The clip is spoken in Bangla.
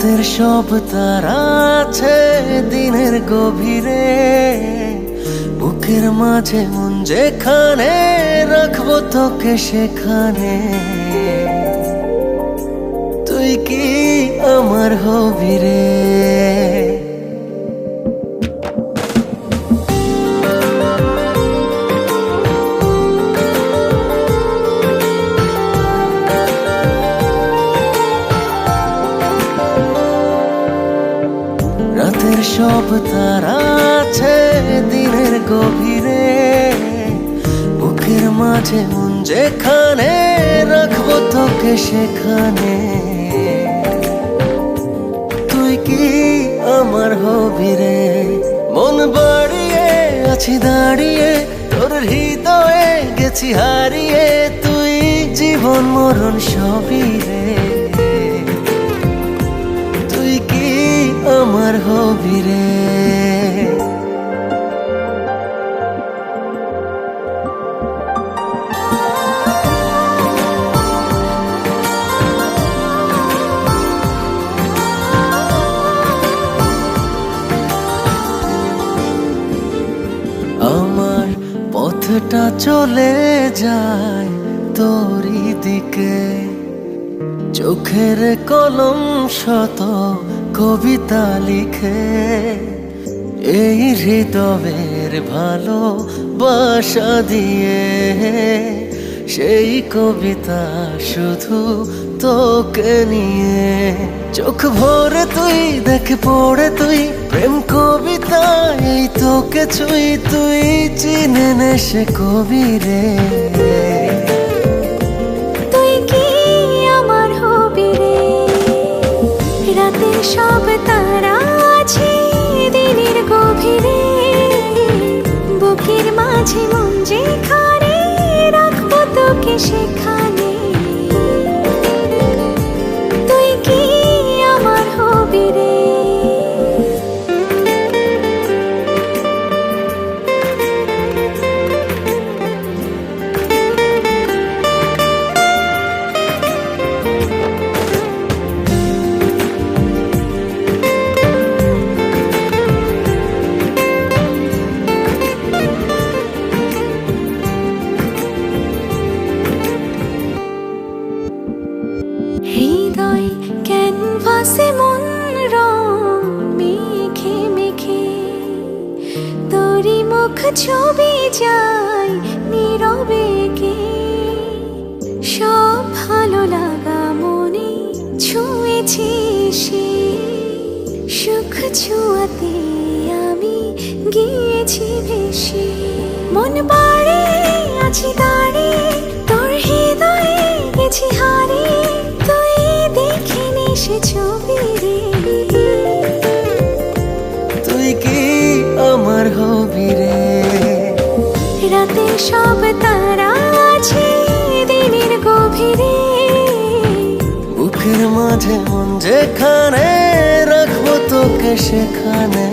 রাতের সব তারা আছে দিনের গভীরে, বুকের মাঝে মন যেখানে রাখবো তোকে সেখানে। তুই কি আমার হবি রে? রাতের সব তারা আছে দিনের গভীরে, বুকের মাঝে মন যেখানে রাখবো তোকে সেখানে। তুই কি আমার হবি রে? মন বাড়িয়ে আছি দাঁড়িয়ে তোর হৃদয়ে গেছি হারিয়ে, তুই জীবন মরণ সবই রে। তুই কি আমার হবি রে? আমার পথটা চলে যায় তোরই দিকে, চোখের কলম শত কবিতা লিখে। এই হৃদয়ের ভালোবাসা দিয়ে সেই কবিতা শুধু তোকে নিয়ে। চোখ ভরে তুই দেখ পড়ে তুই প্রেম কবিতা, এই তোকে ছুঁই তুই চিনে নে সে কবি রে। তুই কি আমার হবি রে? রাতে সব তারা আছে দিনের গভীরে, বুকের মাঝে মন যেখানে রাখবো তোকে সেখানে। তুই কি আমার হবি রে? হৃদয় ক্যানভাসে মন রং মেখে মেখে, তোরই মুখ ছবি যায় নীরবে কে। সব ভালো লাগা মনে ছুঁয়েছি সে, সুখ ছুঁয়াতে আমি গিয়েছি ভেসে। মন বাড়ে আছি দাঁড়িয়ে তোর হৃদয়ে গেছি হারিয়ে, তুই দেখে নে সে ছবি রে। তুই কি আমার হবি রে? রাতে সব তারা আছে দিনের গভীরে, বুকের মাঝে মন যেখানে রাখবো তোকে সেখানে।